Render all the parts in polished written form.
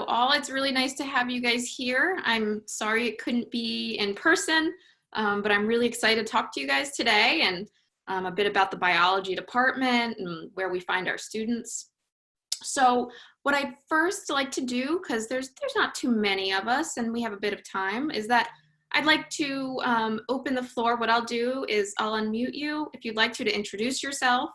All, it's really nice to have you guys here. I'm sorry it couldn't be in person, but I'm really excited to talk to you guys today and a bit about the biology department and where we find our students. So what I'd first like to do, because there's not too many of us and we have a bit of time, is that I'd like to open the floor. What I'll do is I'll unmute you if you'd like to introduce yourself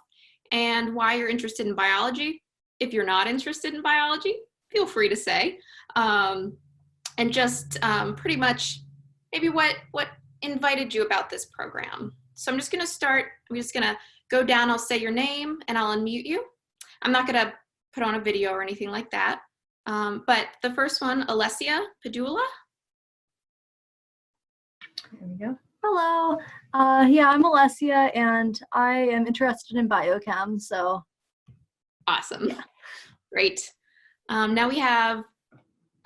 and why you're interested in biology. If you're not interested in biology, feel free to say, and just pretty much maybe what invited you about this program. So I'm just gonna start, I'm just gonna go down, I'll say your name and I'll unmute you. I'm not gonna put on a video or anything like that. But the first one, Alessia Padula. There we go. Hello. Yeah, I'm Alessia and I am interested in biochem, so. Awesome. Yeah. Great. Now we have,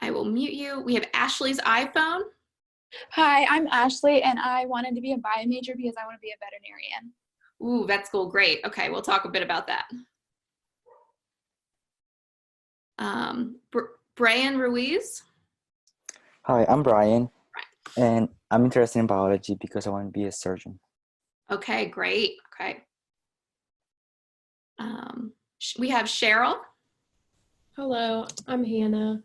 I will mute you. We have Ashley's iPhone. Hi, I'm Ashley and I wanted to be a bio major because I want to be a veterinarian. Ooh, that's cool. Great. Okay, we'll talk a bit about that. Brian Ruiz. Hi, I'm Brian, and I'm interested in biology because I want to be a surgeon. Okay, great. Okay. We have Cheryl. Hello, I'm Hannah.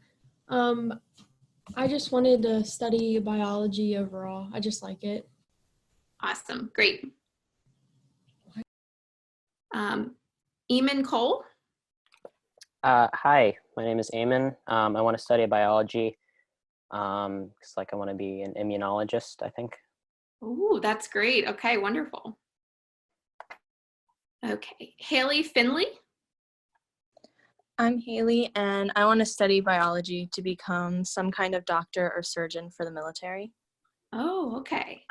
I just wanted to study biology overall. I just like it. Awesome. Great. Eamon Cole. Hi, my name is Eamon. I want to study biology. It's like I want to be an immunologist, I think. Ooh, that's great. Okay, wonderful. Okay, Haley Finley. I'm Haley, and I want to study biology to become some kind of doctor or surgeon for the military. Oh, okay.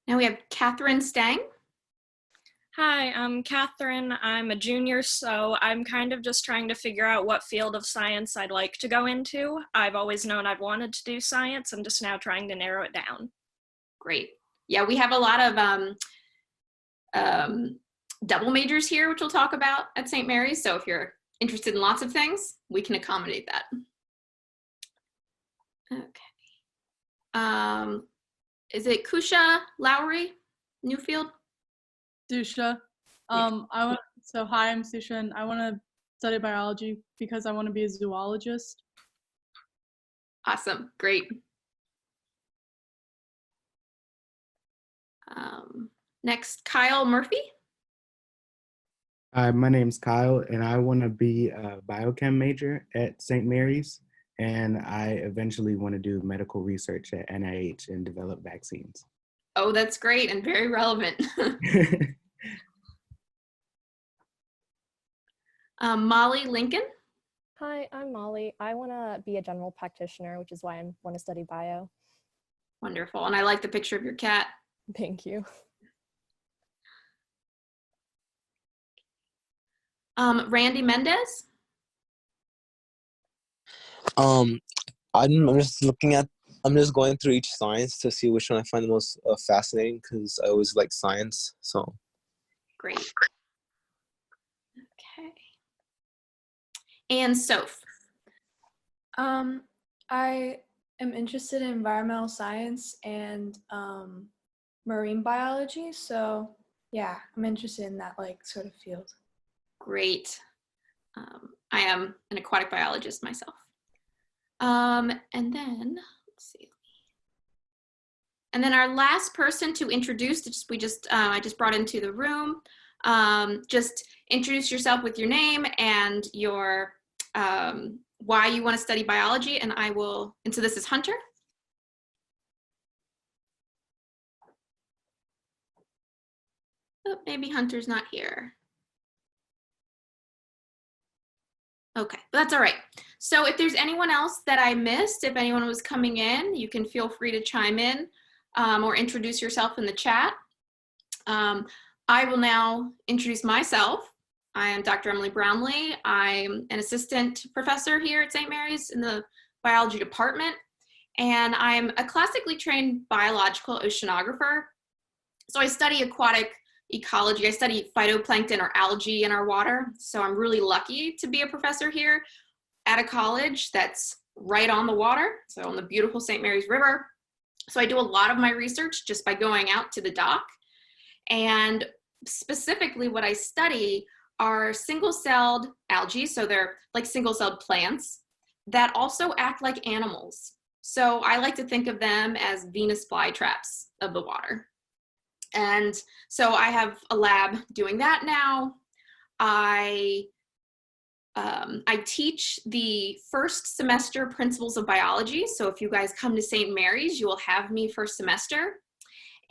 Now we have Catherine Stang. Hi, I'm Catherine. I'm a junior, so I'm kind of just trying to figure out what field of science I'd like to go into. I've always known I've wanted to do science. I'm just now trying to narrow it down. Great. Yeah, we have a lot of double majors here, which we'll talk about at St. Mary's. So if you're interested in lots of things, we can accommodate that. Okay. Is it Kusha Lowry, Newfield? Susha. So hi, I'm Susha, and I want to study biology because I want to be a zoologist. Awesome, great. Next, Kyle Murphy. Hi, my name's Kyle, and I want to be a biochem major at St. Mary's, and I eventually want to do medical research at NIH and develop vaccines. Oh, that's great and very relevant. Molly Lincoln. Hi, I'm Molly. I want to be a general practitioner, which is why I want to study bio. Wonderful, and I like the picture of your cat. Thank you. Randy Mendez. I'm just I'm just going through each science to see which one I find the most fascinating because I always like science, so. Great. Okay. And Soph. I am interested in environmental science and marine biology, so yeah, I'm interested in that sort of field. Great. I am an aquatic biologist myself. And then, let's see. And then our last person to introduce, I just brought into the room. Just introduce yourself with your name and your why you want to study biology, and so this is Hunter. Oh, maybe Hunter's not here. Okay, that's all right. So if there's anyone else that I missed, if anyone was coming in, you can feel free to chime in or introduce yourself in the chat. I will now introduce myself. I am Dr. Emily Brownlee. I'm an assistant professor here at St. Mary's in the biology department, and I'm a classically trained biological oceanographer. So I study aquatic ecology. I study phytoplankton or algae in our water. So I'm really lucky to be a professor here at a college that's right on the water, so on the beautiful St. Mary's River. So I do a lot of my research just by going out to the dock. And specifically what I study are single-celled algae, so they're like single-celled plants that also act like animals. So I like to think of them as Venus flytraps of the water. And so I have a lab doing that now. I teach the first semester principles of biology. So if you guys come to St. Mary's, you will have me first semester.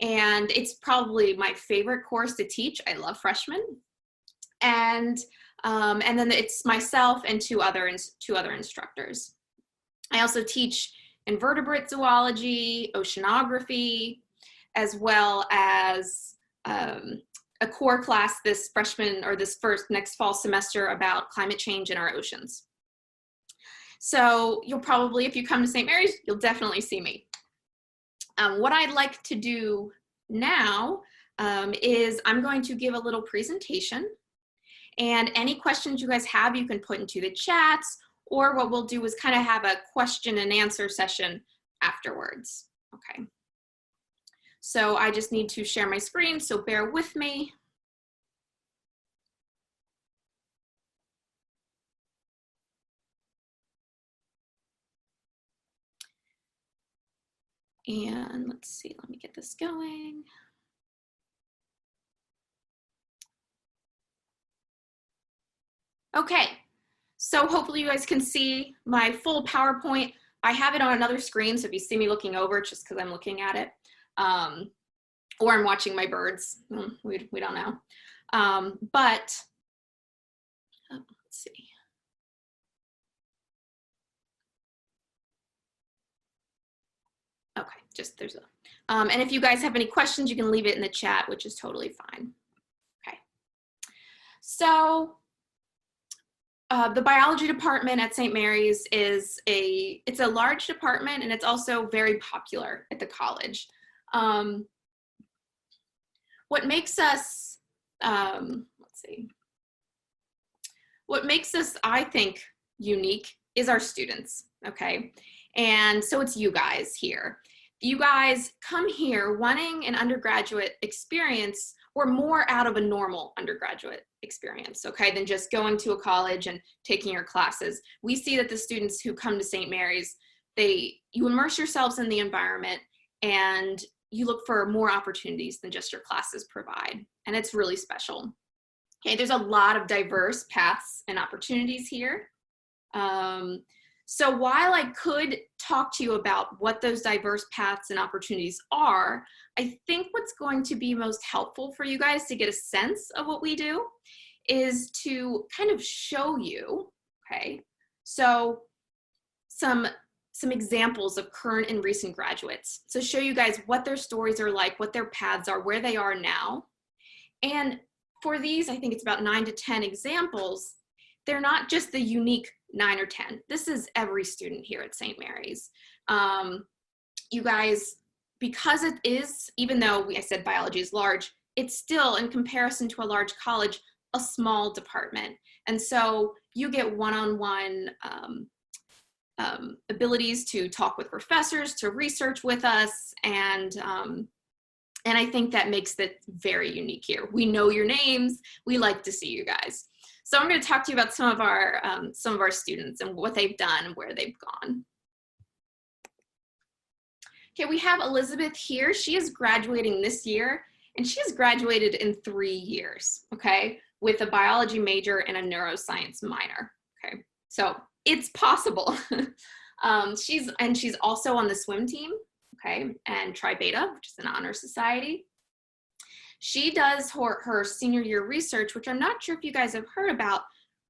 And it's probably my favorite course to teach. I love freshmen. And then it's myself and two other instructors. I also teach invertebrate zoology, oceanography, as well as a core class this freshman or this next fall semester about climate change in our oceans. So you'll probably, if you come to St. Mary's, you'll definitely see me. What I'd like to do now is I'm going to give a little presentation, and any questions you guys have, you can put into the chats, or what we'll do is kind of have a question and answer session afterwards. Okay. So I just need to share my screen, so bear with me. And let's see, let me get this going. Okay, so hopefully you guys can see my full PowerPoint. I have it on another screen, so if you see me looking over, it's just because I'm looking at it. Or I'm watching my birds. We don't know. But let's see. Okay, just there's a, and if you guys have any questions, you can leave it in the chat, which is totally fine. Okay. So the biology department at St. Mary's is it's a large department, and it's also very popular at the college. What makes us, let's see, what makes us, I think, unique is our students, okay? And so it's you guys here. You guys come here wanting an undergraduate experience or more out of a normal undergraduate experience, okay, than just going to a college and taking your classes. We see that the students who come to St. Mary's, you immerse yourselves in the environment and you look for more opportunities than just your classes provide. And it's really special. Okay, there's a lot of diverse paths and opportunities here. So while I could talk to you about what those diverse paths and opportunities are, I think what's going to be most helpful for you guys to get a sense of what we do is to kind of show you, okay, so some examples of current and recent graduates. So show you guys what their stories are like, what their paths are, where they are now. And for these, I think it's about 9 to 10 examples. They're not just the unique 9 or 10. This is every student here at St. Mary's. You guys, because it is, even though I said biology is large, it's still, in comparison to a large college, a small department. And so you get one-on-one abilities to talk with professors, to research with us, and I think that makes it very unique here. We know your names. We like to see you guys. So I'm going to talk to you about some of our students and what they've done and where they've gone. Okay, we have Elizabeth here. She is graduating this year, and she has graduated in 3 years, okay, with a biology major and a neuroscience minor, okay? So it's possible. She's also on the swim team, okay, and Tri Beta, which is an honor society. She does her senior year research, which I'm not sure if you guys have heard about.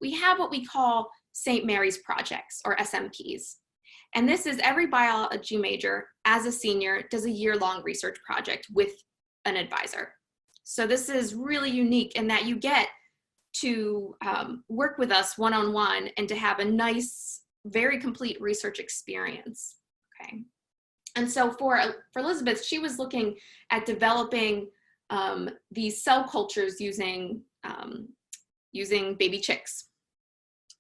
We have what we call St. Mary's projects, or SMPs. And this is every biology major as a senior does a year-long research project with an advisor. So this is really unique in that you get to work with us one-on-one and to have a nice, very complete research experience, okay? And so for Elizabeth, she was looking at developing these cell cultures using baby chicks.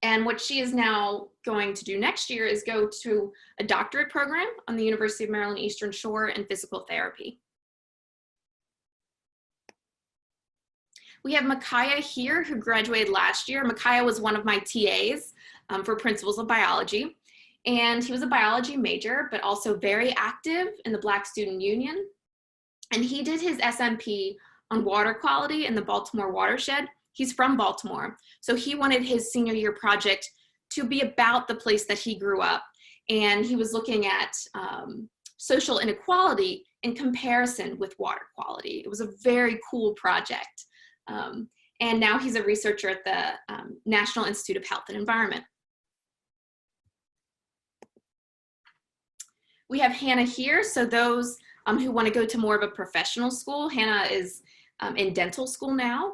And what she is now going to do next year is go to a doctorate program on the University of Maryland Eastern Shore in physical therapy. We have Micaiah here, who graduated last year. Micaiah was one of my TAs for Principles of Biology. And he was a biology major, but also very active in the Black Student Union. And he did his SMP on water quality in the Baltimore watershed. He's from Baltimore, so he wanted his senior year project to be about the place that he grew up. And he was looking at social inequality in comparison with water quality. It was a very cool project. And now he's a researcher at the National Institute of Health and Environment. We have Hannah here. So those who want to go to more of a professional school, Hannah is in dental school now.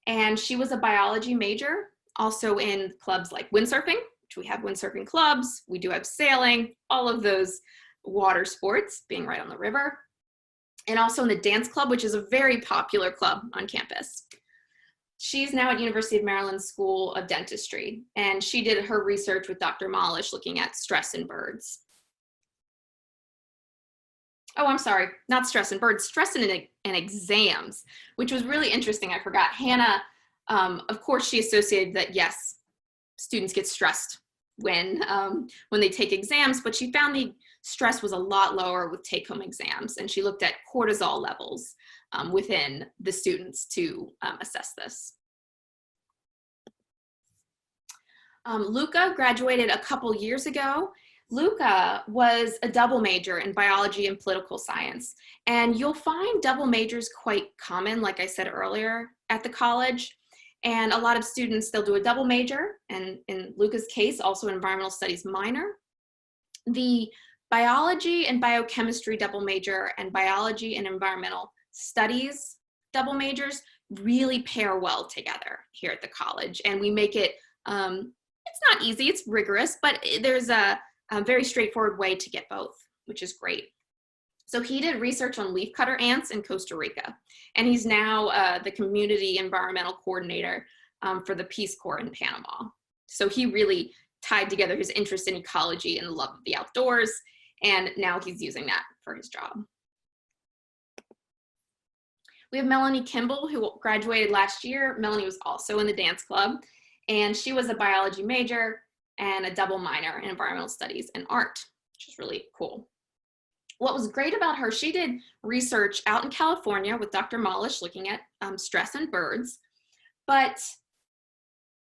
And she was a biology major, also in clubs like windsurfing, which we have windsurfing clubs. We do have sailing, all of those water sports, being right on the river. And also in the dance club, which is a very popular club on campus. She's now at University of Maryland School of Dentistry, and she did her research with Dr. Malish looking at stress in birds. Oh, I'm sorry, not stress in birds, stress in exams, which was really interesting. I forgot. Hannah, of course, she associated that, yes, students get stressed when they take exams, but she found the stress was a lot lower with take-home exams, and she looked at cortisol levels within the students to assess this. Luca graduated a couple years ago. Luca was a double major in biology and political science, and you'll find double majors quite common, like I said earlier, at the college. And a lot of students, they'll do a double major, and in Luca's case, also an environmental studies minor. The biology and biochemistry double major and biology and environmental studies double majors really pair well together here at the college, and we make it, it's not easy, it's rigorous, but there's a very straightforward way to get both, which is great. So he did research on leafcutter ants in Costa Rica, and he's now the community environmental coordinator for the Peace Corps in Panama. So he really tied together his interest in ecology and the love of the outdoors, and now he's using that for his job. We have Melanie Kimball, who graduated last year. Melanie was also in the dance club, and she was a biology major and a double minor in environmental studies and art, which is really cool. What was great about her, she did research out in California with Dr. Malish looking at stress in birds, but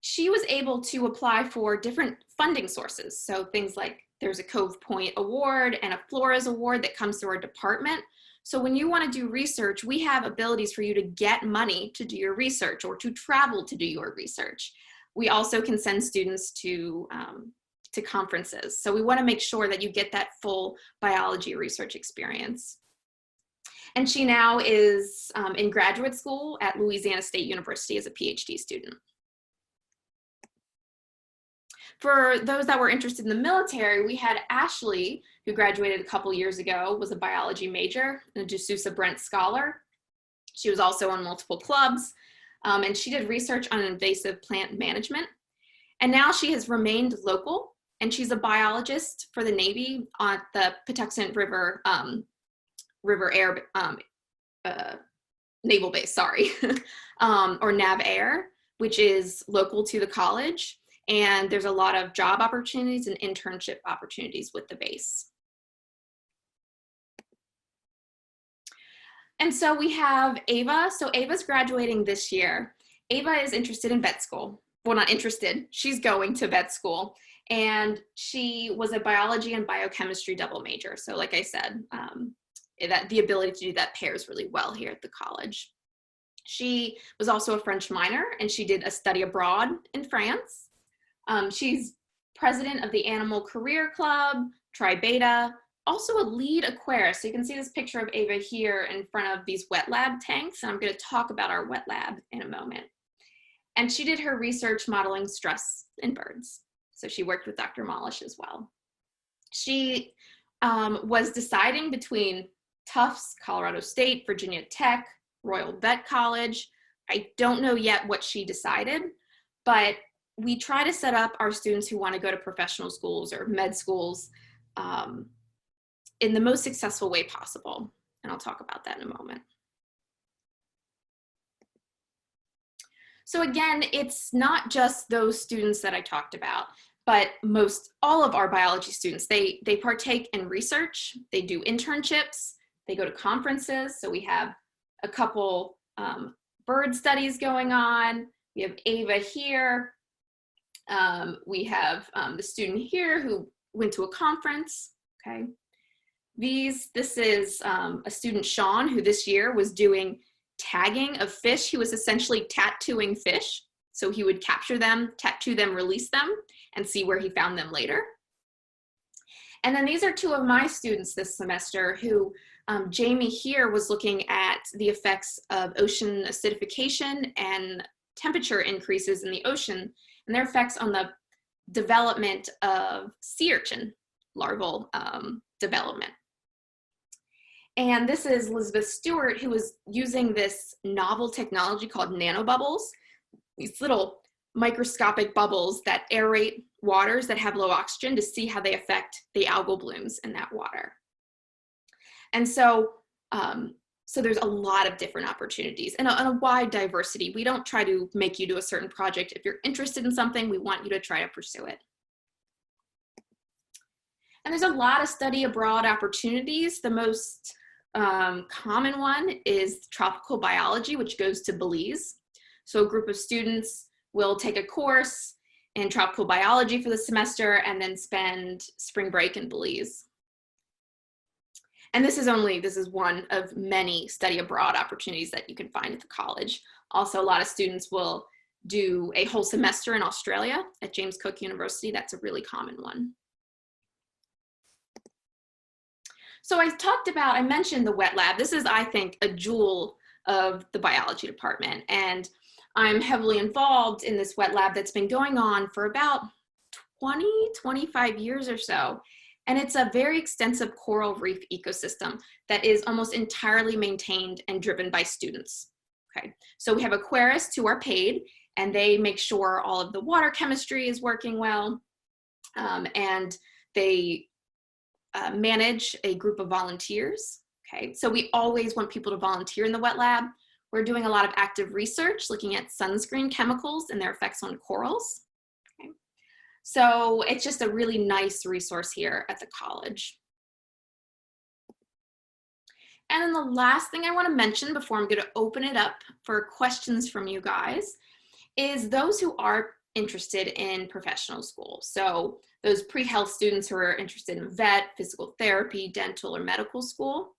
she was able to apply for different funding sources. So things like there's a Cove Point Award and a Flores Award that comes through our department. So when you want to do research, we have abilities for you to get money to do your research or to travel to do your research. We also can send students to conferences. So we want to make sure that you get that full biology research experience. And she now is in graduate school at Louisiana State University as a PhD student. For those that were interested in the military, we had Ashley, who graduated a couple years ago, was a biology major and a DeSouza Brent Scholar. She was also on multiple clubs, and she did research on invasive plant management. And now she has remained local, and she's a biologist for the Navy on the Patuxent River Naval Base, sorry, or Nav Air, which is local to the college. And there's a lot of job opportunities and internship opportunities with the base. And so we have Ava. So Ava's graduating this year. Ava is interested in vet school. Well, not interested, she's going to vet school. And she was a biology and biochemistry double major. So like I said, that the ability to do that pairs really well here at the college. She was also a French minor, and she did a study abroad in France. She's president of the Animal Career Club, Tri Beta, also a lead aquarist. So you can see this picture of Ava here in front of these wet lab tanks, and I'm going to talk about our wet lab in a moment. And she did her research modeling stress in birds. So she worked with Dr. Malish as well. She was deciding between Tufts, Colorado State, Virginia Tech, Royal Vet College. I don't know yet what she decided, but we try to set up our students who want to go to professional schools or med schools in the most successful way possible. And I'll talk about that in a moment. So again, it's not just those students that I talked about, but all of our biology students, they partake in research, they do internships, they go to conferences. So we have a couple bird studies going on. We have Ava here. We have the student here who went to a conference, okay? This is a student, Sean, who this year was doing tagging of fish. He was essentially tattooing fish. So he would capture them, tattoo them, release them, and see where he found them later. And then these are two of my students this semester who, Jamie here was looking at the effects of ocean acidification and temperature increases in the ocean and their effects on the development of sea urchin larval development. And this is Elizabeth Stewart, who was using this novel technology called nanobubbles, these little microscopic bubbles that aerate waters that have low oxygen to see how they affect the algal blooms in that water. And so, so there's a lot of different opportunities and a wide diversity. We don't try to make you do a certain project. If you're interested in something, we want you to try to pursue it. And there's a lot of study abroad opportunities. The most common one is tropical biology, which goes to Belize. So a group of students will take a course in tropical biology for the semester and then spend spring break in Belize. And this is one of many study abroad opportunities that you can find at the college. Also, a lot of students will do a whole semester in Australia at James Cook University. That's a really common one. So I mentioned the wet lab. This is, I think, a jewel of the biology department. And I'm heavily involved in this wet lab that's been going on for about 25 years or so. And it's a very extensive coral reef ecosystem that is almost entirely maintained and driven by students. Okay, so we have aquarists who are paid and they make sure all of the water chemistry is working well. And they manage a group of volunteers. Okay, so we always want people to volunteer in the wet lab. We're doing a lot of active research looking at sunscreen chemicals and their effects on corals. Okay. So it's just a really nice resource here at the college. And then the last thing I want to mention before I'm going to open it up for questions from you guys is those who are interested in professional school. So those pre-health students who are interested in vet, physical therapy, dental, or medical school.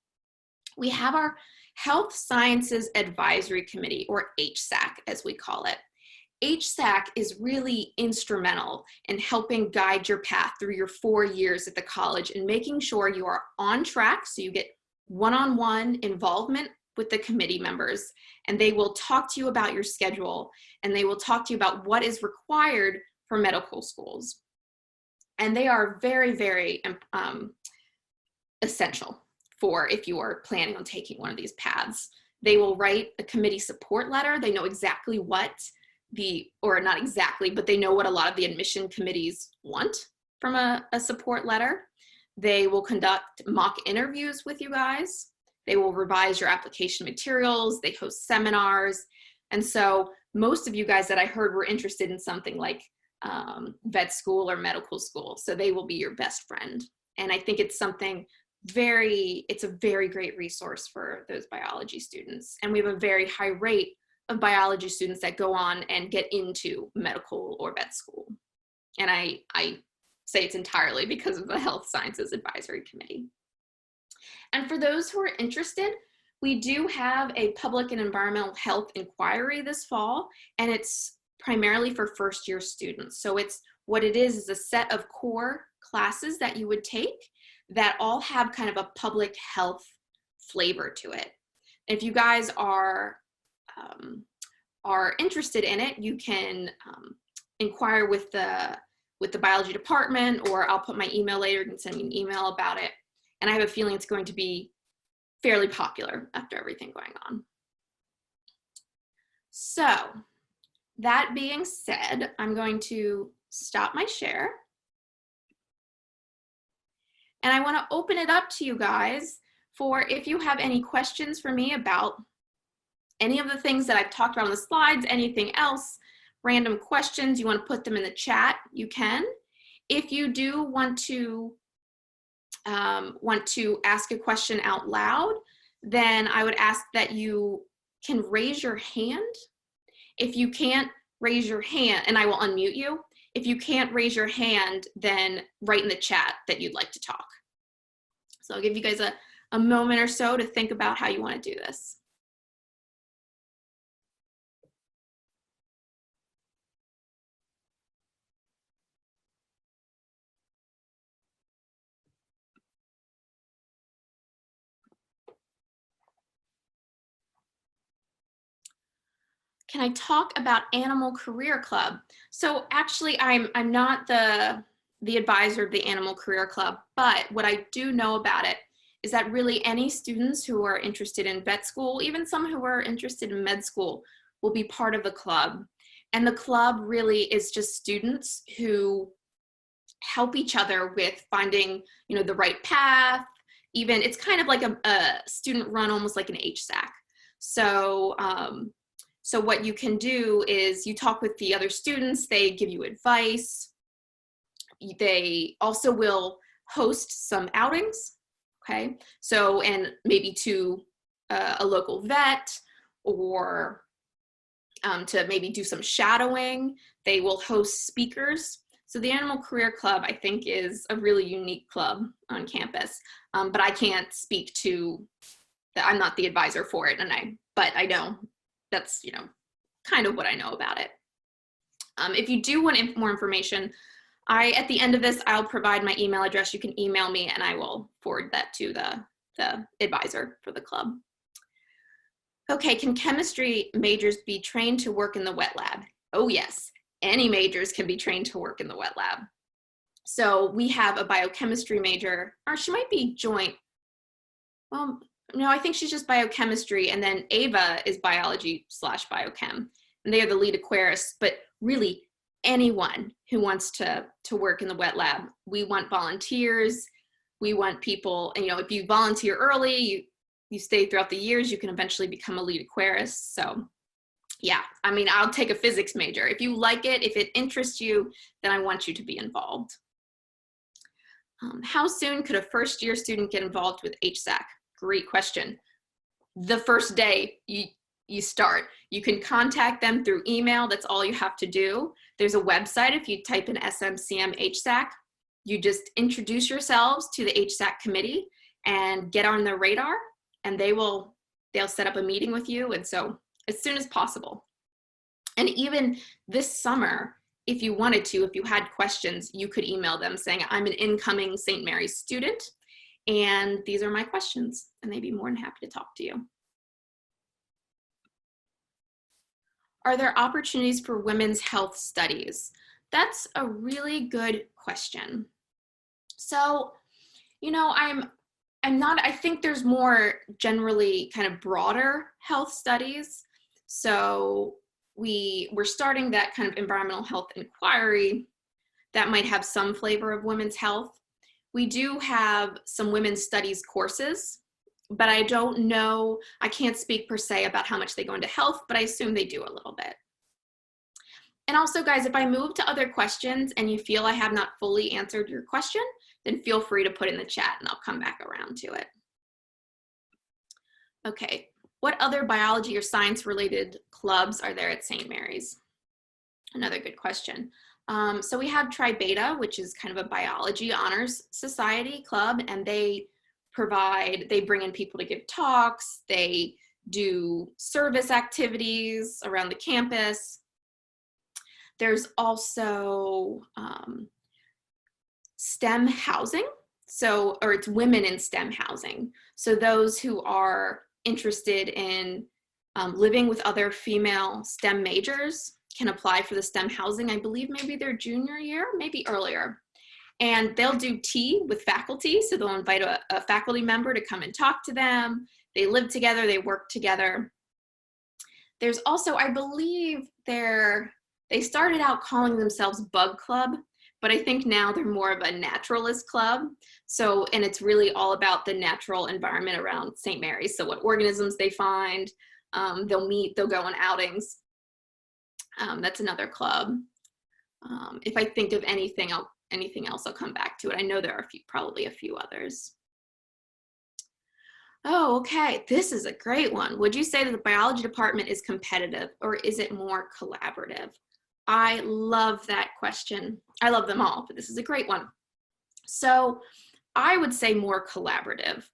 We have our Health Sciences Advisory Committee, or HSAC as we call it. HSAC is really instrumental in helping guide your path through your 4 years at the college and making sure you are on track so you get one-on-one involvement with the committee members, and they will talk to you about your schedule and they will talk to you about what is required for medical schools. And they are very, very essential for if you are planning on taking one of these paths. They will write a committee support letter. They know exactly what or not exactly, but they know what a lot of the admission committees want from a support letter. They will conduct mock interviews with you guys. They will revise your application materials. They host seminars. And so most of you guys that I heard were interested in something like vet school or medical school. So they will be your best friend. And I think it's it's a very great resource for those biology students. And we have a very high rate of biology students that go on and get into medical or vet school. And I say it's entirely because of the Health Sciences Advisory Committee. And for those who are interested, we do have a public and environmental health inquiry this fall, and it's primarily for first-year students. So what it is a set of core classes that you would take that all have kind of a public health flavor to it. If you guys are interested in it, you can inquire with the biology department, or I'll put my email later. You can send me an email about it. And I have a feeling it's going to be fairly popular after everything going on. So that being said, I'm going to stop my share. And I want to open it up to you guys for if you have any questions for me about any of the things that I've talked about on the slides, anything else, random questions, you want to put them in the chat, you can. If you do want to ask a question out loud, then I would ask that you can raise your hand. If you can't raise your hand, and I will unmute you. If you can't raise your hand, then write in the chat that you'd like to talk. So I'll give you guys a moment or so to think about how you want to do this. Can I talk about Animal Career Club? So actually, I'm not the advisor of the Animal Career Club, but what I do know about it is that really any students who are interested in vet school, even some who are interested in med school, will be part of the club. And the club really is just students who help each other with finding, you know, the right path. Even it's kind of like a student run, almost like an HSAC. So, so what you can do is you talk with the other students, they give you advice. They also will host some outings, okay? So, and maybe to a local vet or to maybe do some shadowing. They will host speakers. So the Animal Career Club, I think, is a really unique club on campus, but I can't speak to that. I'm not the advisor for it, but I know that's, you know, kind of what I know about it. If you do want more information, at the end of this, I'll provide my email address. You can email me and I will forward that to the advisor for the club. Okay, can chemistry majors be trained to work in the wet lab? Oh yes, any majors can be trained to work in the wet lab. So we have a biochemistry major, or she might be joint. Well, no, I think she's just biochemistry, and then Ava is biology/biochem, and they are the lead aquarists. But really, anyone who wants to work in the wet lab, we want volunteers. We want people, and you know, if you volunteer early, you stay throughout the years, you can eventually become a lead aquarist. So yeah, I mean, I'll take a physics major. If you like it, if it interests you, then I want you to be involved. How soon could a first-year student get involved with HSAC? Great question. The first day you start. You can contact them through email. That's all you have to do. There's a website. If you type in SMCM HSAC, you just introduce yourselves to the HSAC committee and get on their radar, and they'll set up a meeting with you. And so as soon as possible. And even this summer, if you wanted to, if you had questions, you could email them saying, I'm an incoming St. Mary's student, and these are my questions, and they'd be more than happy to talk to you. Are there opportunities for women's health studies? That's a really good question. So, you know, I think there's more generally kind of broader health studies. So we're starting that kind of environmental health inquiry that might have some flavor of women's health. We do have some women's studies courses, but I don't know, I can't speak per se about how much they go into health, but I assume they do a little bit. And also, guys, if I move to other questions and you feel I have not fully answered your question, then feel free to put in the chat and I'll come back around to it. Okay, what other biology or science related clubs are there at St. Mary's? Another good question. So we have Tri Beta, which is kind of a biology honors society club, and they bring in people to give talks, they do service activities around the campus. There's also STEM housing, or it's women in STEM housing. So those who are interested in living with other female STEM majors can apply for the STEM housing, I believe maybe their junior year, maybe earlier. And they'll do tea with faculty, so they'll invite a faculty member to come and talk to them. They live together, they work together. There's also, I believe they started out calling themselves Bug Club, but I think now they're more of a naturalist club. So, and it's really all about the natural environment around St. Mary's. So what organisms they find, they'll meet, they'll go on outings. That's another club. If I think of anything else, I'll come back to it. I know there are probably a few others. Oh, okay, this is a great one. Would you say that the biology department is competitive or is it more collaborative? I love that question. I love them all, but this is a great one. So I would say more collaborative.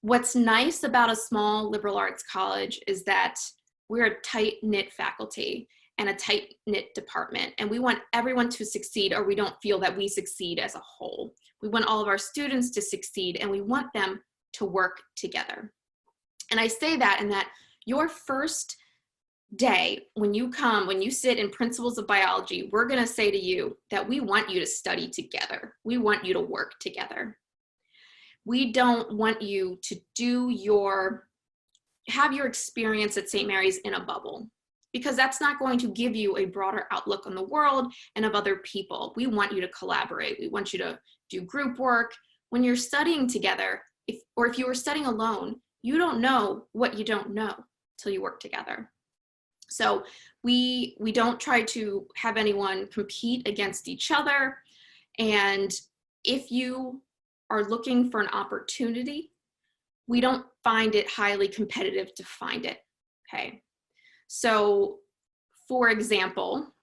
What's nice about a small liberal arts college is that we're a tight-knit faculty and a tight-knit department, and we want everyone to succeed, or we don't feel that we succeed as a whole. We want all of our students to succeed, and we want them to work together. And I say that in that your first day, when you sit in Principles of Biology, we're gonna say to you that we want you to study together. We want you to work together. We don't want you to have your experience at St. Mary's in a bubble, because that's not going to give you a broader outlook on the world and of other people. We want you to collaborate. We want you to do group work. When you're studying together, if you were studying alone, you don't know what you don't know till you work together. So we don't try to have anyone compete against each other. And if you are looking for an opportunity, we don't find it highly competitive to find it, okay? So for example,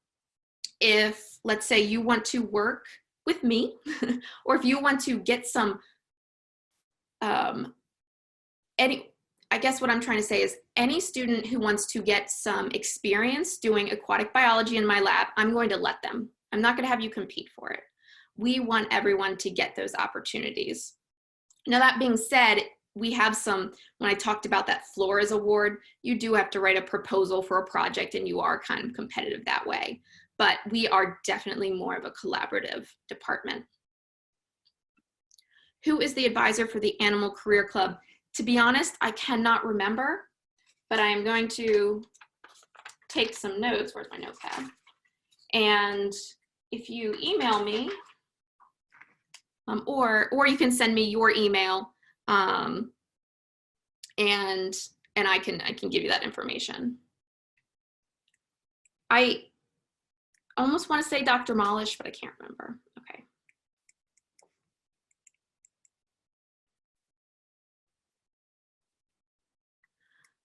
if let's say you want to work with me, or if you want to get some, I guess what I'm trying to say is any student who wants to get some experience doing aquatic biology in my lab, I'm going to let them. I'm not gonna have you compete for it. We want everyone to get those opportunities. Now that being said, we have some, when I talked about that Flores Award, you do have to write a proposal for a project and you are kind of competitive that way. But we are definitely more of a collaborative department. Who is the advisor for the Animal Career Club? To be honest, I cannot remember, but I am going to take some notes. Where's my notepad? And if you email me, or you can send me your email, and I can give you that information. I almost want to say Dr. Malish, but I can't remember. Okay.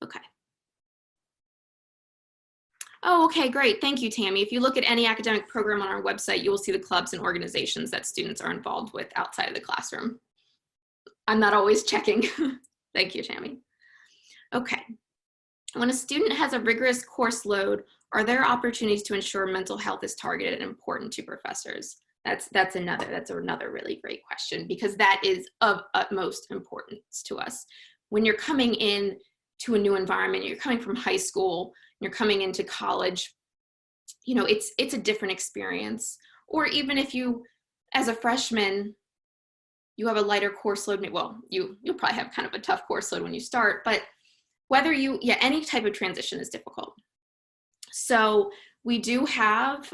Okay. Oh, okay, great. Thank you, Tammy. If you look at any academic program on our website, you will see the clubs and organizations that students are involved with outside of the classroom. I'm not always checking. Thank you, Tammy. Okay. When a student has a rigorous course load, are there opportunities to ensure mental health is targeted and important to professors? That's another really great question, because that is of utmost importance to us. When you're coming in to a new environment, you're coming from high school, you're coming into college, you know, it's a different experience. Or even if you, as a freshman, you have a lighter course load, well, you'll probably have kind of a tough course load when you start, but whether any type of transition is difficult. So we do have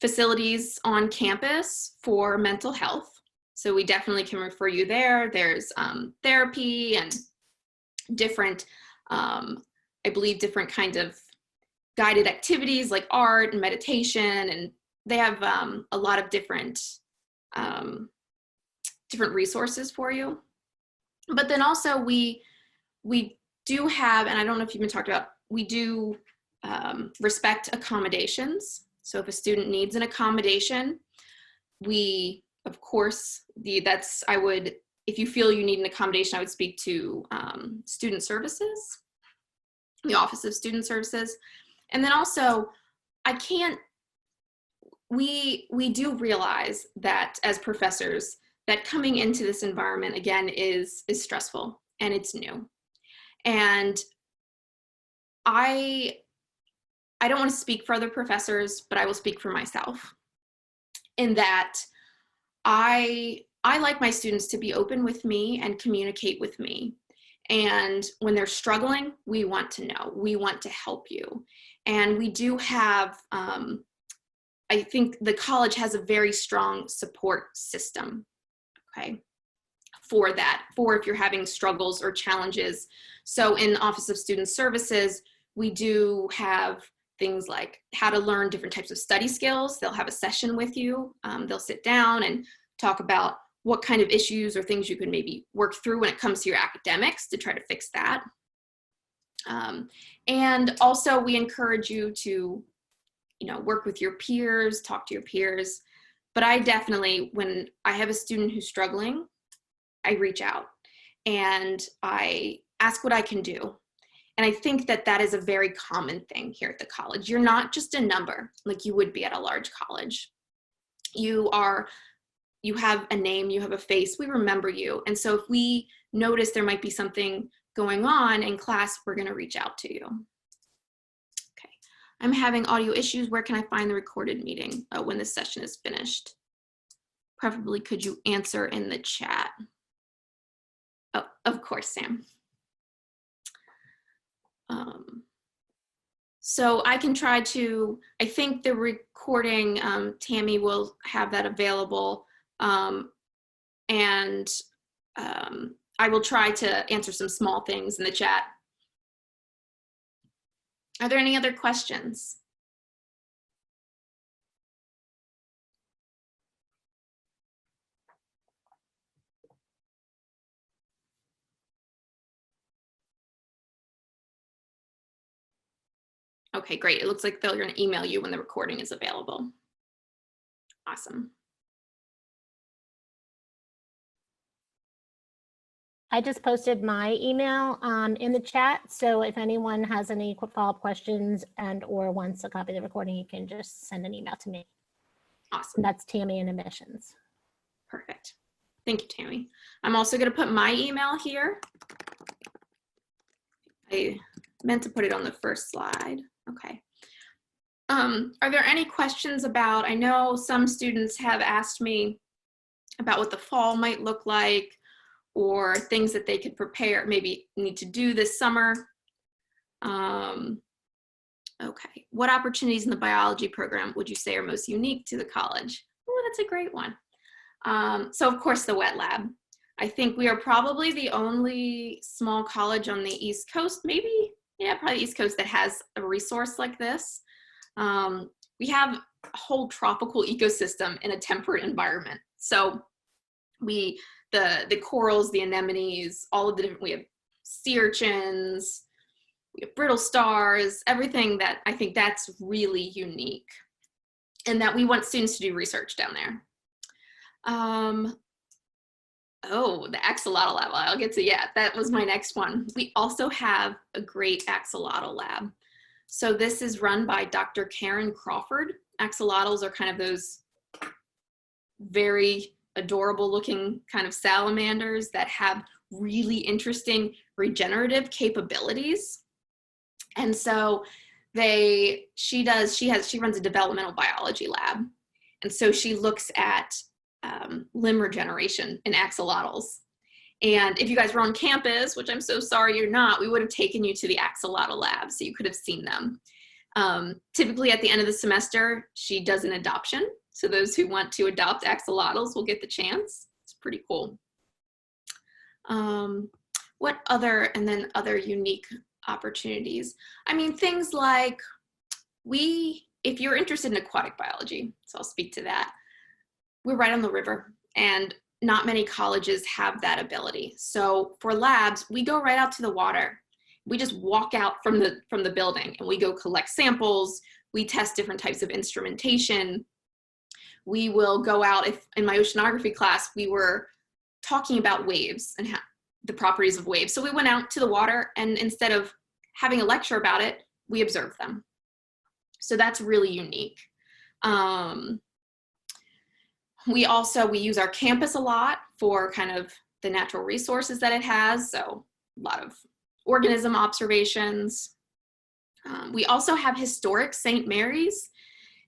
facilities on campus for mental health. So we definitely can refer you there. There's therapy and different, I believe, different kinds of guided activities like art and meditation, and they have a lot of different resources for you. But then also we do have, and I don't know if you've been talked about, we do respect accommodations. So if a student needs an accommodation, we, of course, if you feel you need an accommodation, I would speak to student services, the Office of Student Services. And then also, we do realize that as professors, that coming into this environment, again, is stressful and it's new. And I don't want to speak for other professors, but I will speak for myself in that I like my students to be open with me and communicate with me. And when they're struggling, we want to know. We want to help you. And we do have, I think the college has a very strong support system, okay, for that, for if you're having struggles or challenges. So in Office of Student Services, we do have things like how to learn different types of study skills. They'll have a session with you. They'll sit down and talk about what kind of issues or things you can maybe work through when it comes to your academics to try to fix that. And also we encourage you to, work with your peers, talk to your peers. But I definitely, when I have a student who's struggling, I reach out and I ask what I can do. And I think that that is a very common thing here at the college. You're not just a number like you would be at a large college. You have a name, you have a face, we remember you. And so if we notice there might be something going on in class, we're gonna reach out to you. Okay, I'm having audio issues. Where can I find the recorded meeting when this session is finished? Preferably, could you answer in the chat? Oh, of course, Sam. So I can try to, I think the recording, Tammy will have that available. And I will try to answer some small things in the chat. Are there any other questions? Okay, great. It looks like they're going to email you when the recording is available. Awesome. I just posted my email in the chat. So if anyone has any follow-up questions and or wants a copy of the recording, you can just send an email to me. Awesome. And that's Tammy in admissions. Perfect. Thank you, Tammy. I'm also going to put my email here. I meant to put it on the first slide. Okay. Are there any questions about, I know some students have asked me about what the fall might look like or things that they could prepare, maybe need to do this summer. Okay, what opportunities in the biology program would you say are most unique to the college? Oh, that's a great one. So of course the wet lab. I think we are probably the only small college on the East Coast, maybe, yeah, probably East Coast that has a resource like this. We have a whole tropical ecosystem in a temperate environment. So the corals, the anemones, all of the different, we have sea urchins, we have brittle stars, everything that I think that's really unique and that we want students to do research down there. Oh, the axolotl lab, I'll get to, yeah, that was my next one. We also have a great axolotl lab. So this is run by Dr. Karen Crawford. Axolotls are kind of those very adorable looking kind of salamanders that have really interesting regenerative capabilities. And so she runs a developmental biology lab. And so she looks at limb regeneration in axolotls. And if you guys were on campus, which I'm so sorry you're not, we would have taken you to the axolotl lab so you could have seen them. Typically at the end of the semester, she does an adoption. So those who want to adopt axolotls will get the chance. It's pretty cool. What other unique opportunities? I mean, things like if you're interested in aquatic biology, so I'll speak to that, we're right on the river and not many colleges have that ability. So for labs, we go right out to the water. We just walk out from the building and we go collect samples. We test different types of instrumentation. We will go out, if in my oceanography class, we were talking about waves and the properties of waves. So we went out to the water and instead of having a lecture about it, we observed them. So that's really unique. We use our campus a lot for kind of the natural resources that it has. So a lot of organism observations. We also have historic St. Mary's.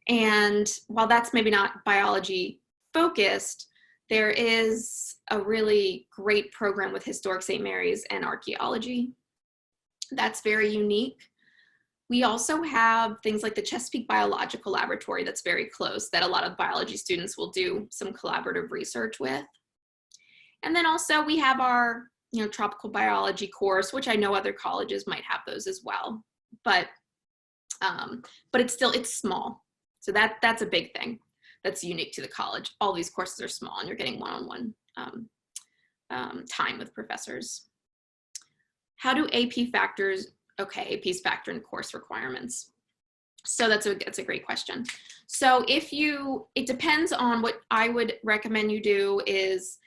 And while that's maybe not biology focused, There is a really great program with Historic St. Mary's and archaeology. That's very unique. We also have things like the Chesapeake Biological Laboratory that's very close, that a lot of biology students will do some collaborative research with. And then also we have our, tropical biology course, which I know other colleges might have those as well. But it's small. So that's a big thing that's unique to the college. All these courses are small and you're getting one-on-one time with professors. How do AP factors, APs factor in course requirements? So that's a great question. So it depends on what I would recommend you do is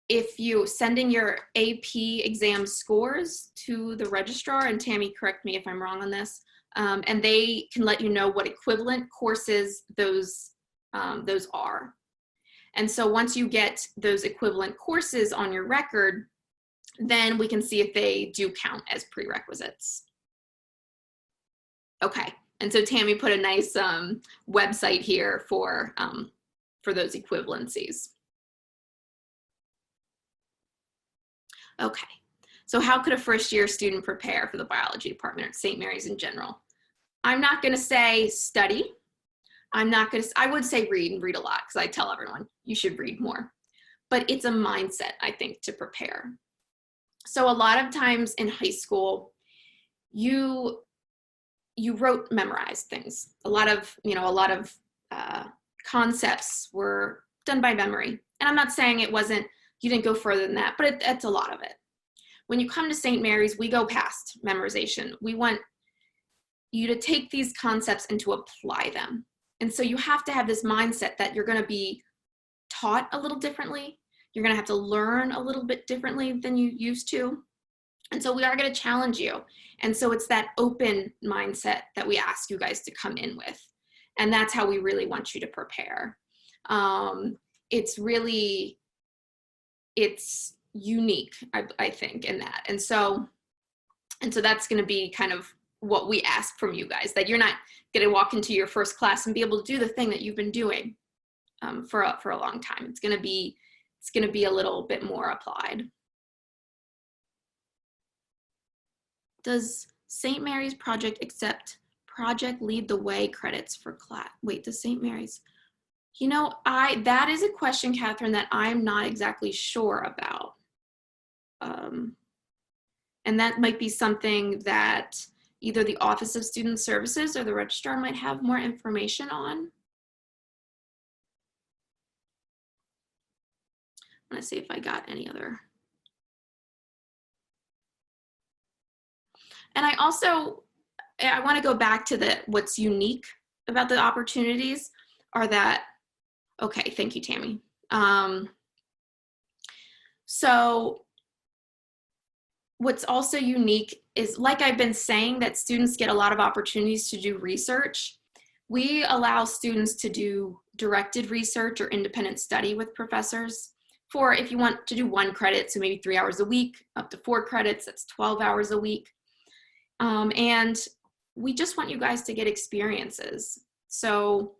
if you sending your AP exam scores to the registrar, and Tammy, correct me if I'm wrong on this, and they can let you know what equivalent courses those are. And so once you get those equivalent courses on your record, then we can see if they do count as prerequisites. Okay, and so Tammy put a nice website here for those equivalencies. Okay, so how could a first-year student prepare for the biology department at St. Mary's in general? I'm not gonna say study. I would say read and read a lot, because I tell everyone you should read more. But it's a mindset, I think, to prepare. So a lot of times in high school, you memorized things. A lot of concepts were done by memory. And I'm not saying you didn't go further than that, but that's a lot of it. When you come to St. Mary's, we go past memorization. We want you to take these concepts and to apply them. And so you have to have this mindset that you're gonna be taught a little differently. You're gonna have to learn a little bit differently than you used to. And so we are gonna challenge you. And so it's that open mindset that we ask you guys to come in with. And that's how we really want you to prepare. It's unique, I think, in that. And so that's gonna be kind of what we ask from you guys, that you're not gonna walk into your first class and be able to do the thing that you've been doing for a long time. It's gonna be a little bit more applied. Does St. Mary's project accept project lead the way credits for class? Wait, does St. Mary's? That is a question, Catherine, that I'm not exactly sure about. And that might be something that either the Office of Student Services or the registrar might have more information on. I'm gonna see if I got any other. And I want to go back to what's unique about the opportunities are that, okay, thank you, Tammy. So what's also unique is, like I've been saying, that students get a lot of opportunities to do research. We allow students to do directed research or independent study with professors for if you want to do 1 credit, so maybe 3 hours a week, up to 4 credits, that's 12 hours a week. And we just want you guys to get experiences. So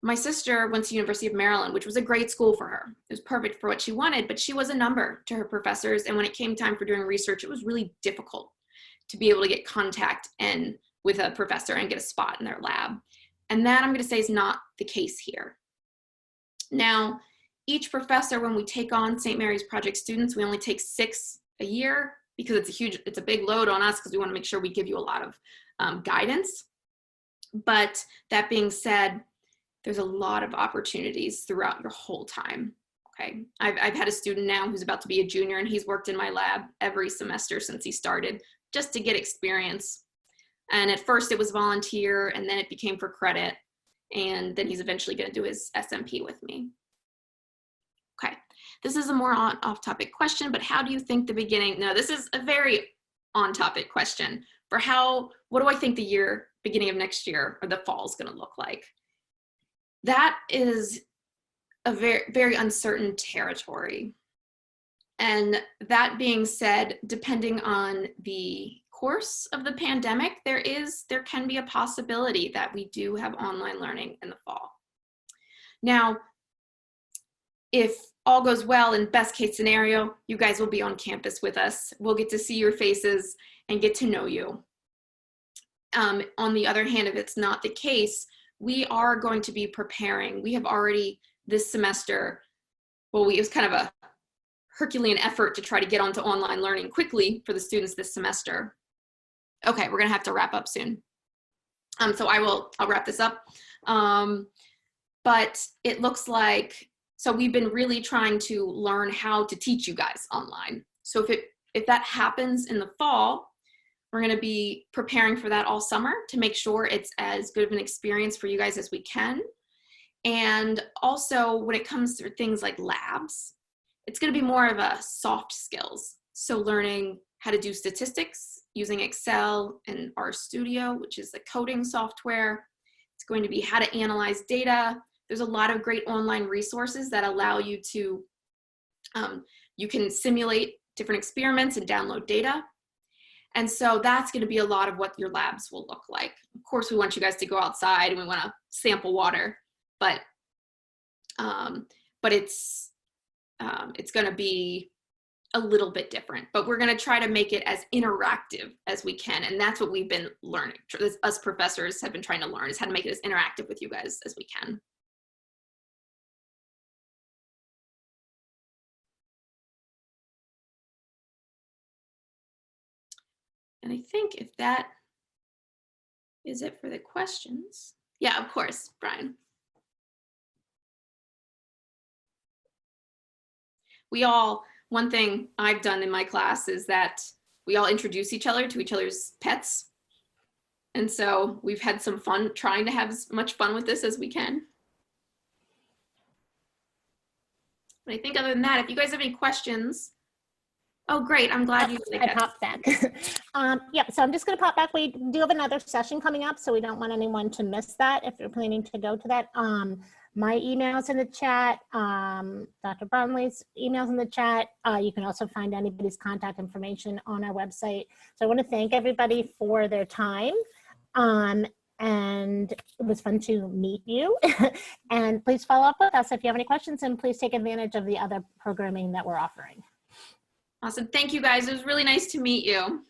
my sister went to University of Maryland, which was a great school for her. It was perfect for what she wanted, but she was a number to her professors. And when it came time for doing research, it was really difficult to be able to get contact with a professor and get a spot in their lab. And that, I'm going to say, is not the case here. Now, each professor, when we take on St. Mary's project students, we only take 6 a year because it's a big load on us because we want to make sure we give you a lot of guidance. But that being said, there's a lot of opportunities throughout your whole time, okay? I've had a student now who's about to be a junior, and he's worked in my lab every semester since he started just to get experience. And at first it was volunteer, and then it became for credit, and then he's eventually gonna do his SMP with me. Okay, this is a more off-topic question, but how do you think the beginning, no, this is a very on-topic question for what do I think the beginning of next year or the fall is gonna look like? That is a very, very uncertain territory. And that being said, depending on the course of the pandemic, there can be a possibility that we do have online learning in the fall. Now, if all goes well, in best case scenario, you guys will be on campus with us. We'll get to see your faces and get to know you. On the other hand, if it's not the case, we are going to be preparing. We have already this semester, well, it was kind of a Herculean effort to try to get onto online learning quickly for the students this semester. Okay, we're gonna have to wrap up soon. So I'll wrap this up. But it looks like, so we've been really trying to learn how to teach you guys online. So if that happens in the fall, we're gonna be preparing for that all summer to make sure it's as good of an experience for you guys as we can. And also when it comes to things like labs, it's gonna be more of a soft skills. So learning how to do statistics using Excel and RStudio, which is the coding software. It's going to be how to analyze data. There's a lot of great online resources that allow you to, you can simulate different experiments and download data. And so that's going to be a lot of what your labs will look like. Of course, we want you guys to go outside and we want to sample water, but it's going to be a little bit different, but we're going to try to make it as interactive as we can. And that's what we've been learning. Us professors have been trying to learn, is how to make it as interactive with you guys as we can. And I think if that is it for the questions. Yeah, of course, Brian. One thing I've done in my class is that we all introduce each other to each other's pets. And so we've had some fun trying to have as much fun with this as we can. But I think other than that, if you guys have any questions. Oh, great. I'm glad you did that. I popped back. Yeah, so I'm just going to pop back. We do have another session coming up, so we don't want anyone to miss that if you're planning to go to that. My email's in the chat. Dr. Brownlee's email's in the chat. You can also find anybody's contact information on our website. So I want to thank everybody for their time. And it was fun to meet you. And please follow up with us if you have any questions, and please take advantage of the other programming that we're offering. Awesome. Thank you guys. It was really nice to meet you.